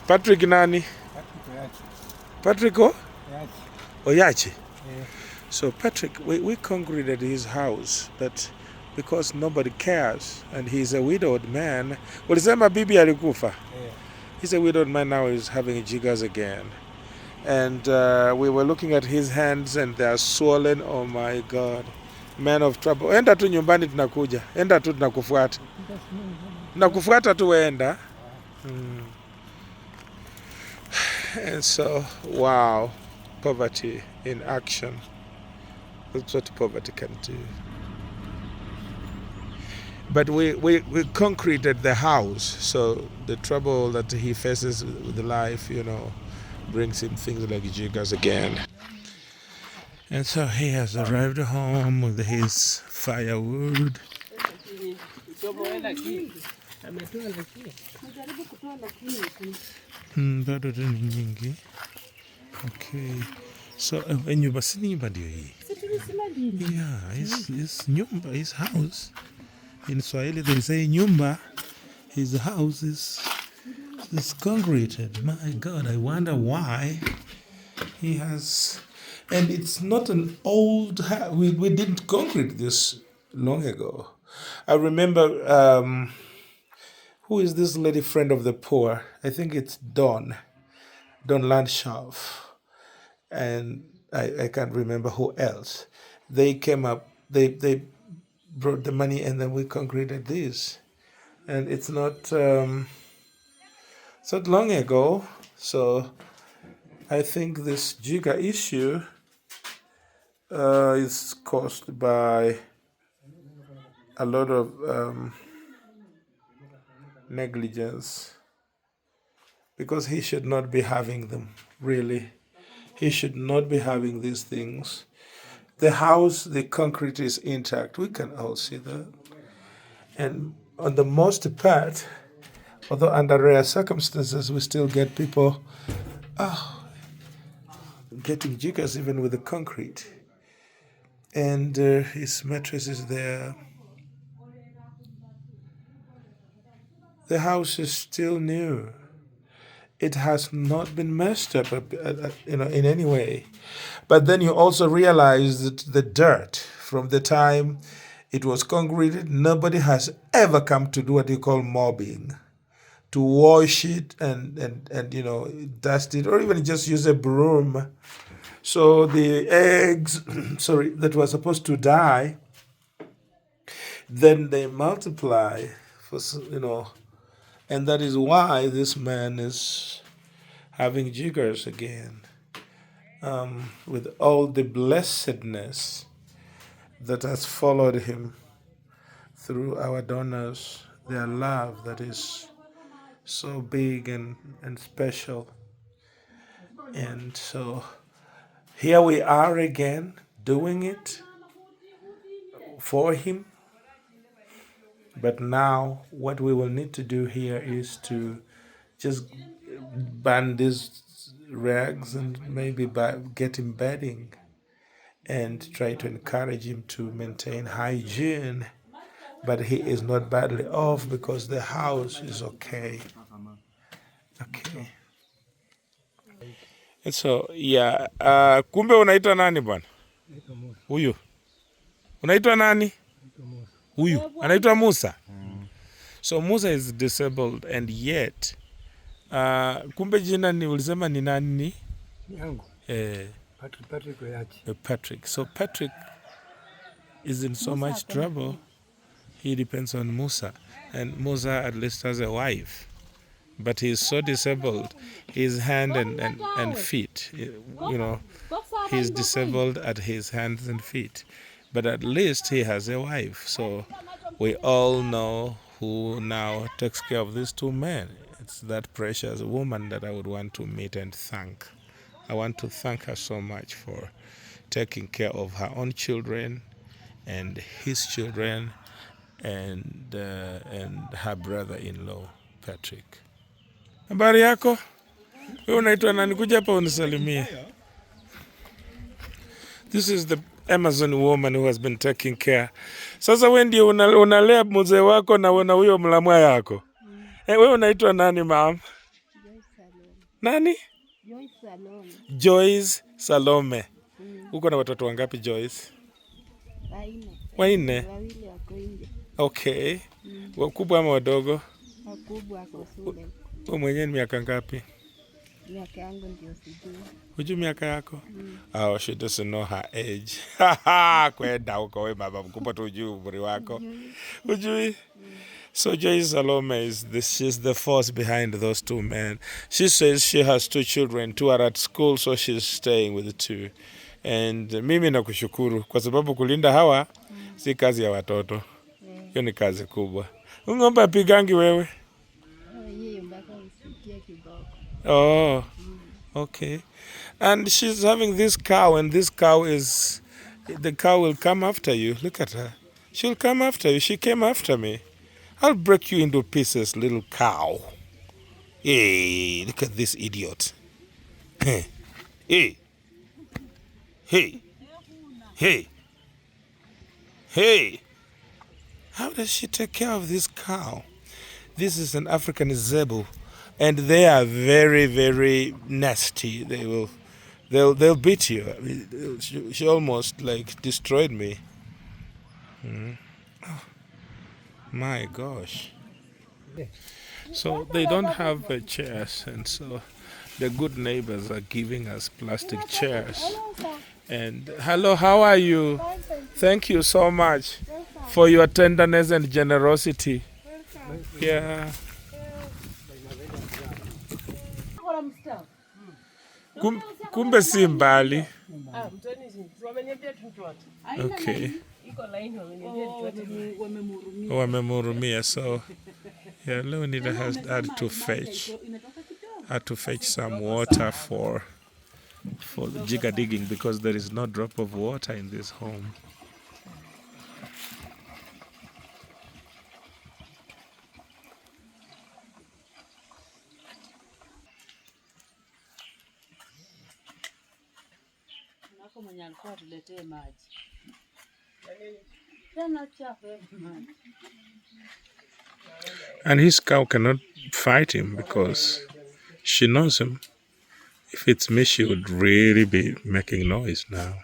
Patrick nani? Patrick Oyachi. Yeah. So Patrick, we congregated his house, but because nobody cares and he's a widowed man. Walisema bibi alikufa. Yeah. He's a widowed man now, he's having jiggers again. And we were looking at his hands and they are swollen. Oh my God. Man of trouble. Enda tu nyumbani tunakuja. Enda tu tunakufuata. Nakufuata tu enda. And so, wow. Poverty in action. That's what poverty can do. But we concreted the house, so the trouble that he faces with life, brings him things like jiggers again. And so he has arrived home with his firewood. Bado tu ni nyingi. Okay. So nyumba si nyumba ndio hii. Yeah, his nyumba, his house. In Swahili they say nyumba. His house is concreted. My God, I wonder why he has. And it's not an old house. We didn't concrete this long ago. I remember, who is this lady friend of the poor? I think it's Dawn Landschaff. And I can't remember who else. They came up, they brought the money and then we concreted this. And it's not long ago. So I think this jigger issue is caused by a lot of negligence, because he should not be having them, really. He should not be having these things. The house, the concrete is intact. We can all see that. And on the most part, although under rare circumstances, we still get people getting jiggers even with the concrete. And his mattress is there. The house is still new. It has not been messed up, in any way. But then you also realize that the dirt from the time it was concreted, nobody has ever come to do what you call mobbing, to wash it and dust it, or even just use a broom. So the eggs, that were supposed to die, then they multiply and that is why this man is having jiggers again, with all the blessedness that has followed him through our donors, their love that is so big and special. And so here we are again doing it for him. But now what we will need to do here is to just burn these rags and maybe get him bedding and try to encourage him to maintain hygiene. But he is not badly off because the house is okay. Okay. And so, yeah. Kumbe unaitwa nani bwana? Huyu. Unaitwa nani? Huyu. Anaitwa Musa. So Musa is disabled and yet kumbe jina ni ulisema ni nani? Yangu. Patrick Oyachi. Patrick. So Patrick is in so much trouble. He depends on Musa. And Musa at least has a wife. But he is so disabled. His hand and feet, he's disabled at his hands and feet. But at least he has a wife. So we all know who now takes care of these two men. It's that precious woman that I would want to meet and thank. I want to thank her so much for taking care of her own children and his children and her brother-in-law, Patrick. Habari yako? Wewe unaitwa nani? Kuja hapa unisalimie. This is the Amazon woman who has been taking care. Sasa wewe ndio unalea mzee wako na huyo mlamwa yako. Wewe unaitwa nani, ma'am? Nani? Joyce Salome. Joyce Salome. Uko na watoto wangapi Joyce? Wanne. Wawili wako nje. Okay. Wakubwa ama wadogo? Wakubwa wako shule. Wewe mwenyewe ni miaka ngapi? Miaka yangu ndio sijui. Hujui miaka yako? Oh, she doesn't know her age. Kwenda huko wewe baba mkubwa tu hujui umri wako. Hujui? So Joyce Salome she's the force behind those two men. She says she has two children, two are at school, so she's staying with the two. And mimi nakushukuru kwa sababu kulinda hawa si kazi ya watoto. Hiyo ni kazi kubwa. Ng'ombe apigangi wewe? Yeye mpaka usikie kiboko. Oh. Okay. And she's having this cow, and this cow the cow will come after you. Look at her. She'll come after you. She came after me. I'll break you into pieces, little cow. Hey, look at this idiot. Hey, hey, hey, hey, hey. How does she take care of this cow? This is an African zebu, and they are very, very nasty. They'll beat you. I mean, she almost like destroyed me. Oh, my gosh. So they don't have chairs, and so the good neighbors are giving us plastic chairs. And hello, how are you? Thank you so much for your tenderness and generosity. Yeah. Kumbe si mbali. Okay. Wamemhurumia, so yeah, Leonida had to fetch some water for the jigger digging because there is no drop of water in this home. And his cow cannot fight him because she knows him. If it's me, she would really be making noise now.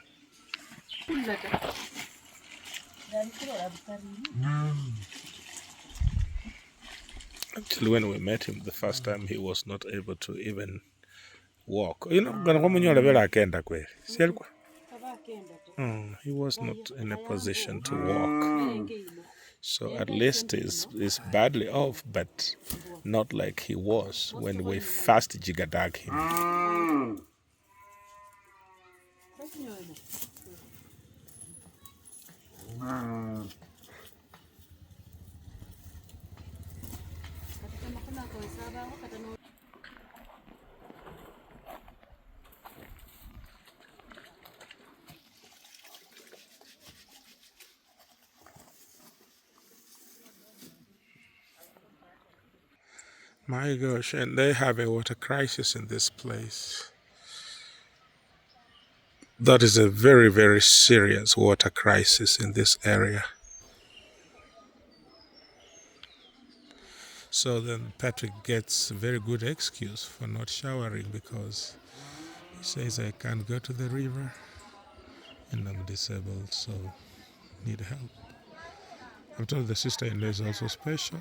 Actually, when we met him the first time, he was not able to even walk. You know, he was not in a position to walk. So at least he's badly off, but not like he was when we first jiggered him. My gosh, and they have a water crisis in this place. That is a very, very serious water crisis in this area. So then Patrick gets a very good excuse for not showering because he says, I can't go to the river and I'm disabled, so need help. I'm told the sister-in-law is also special.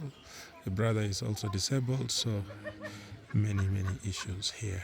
The brother is also disabled, so many, many issues here.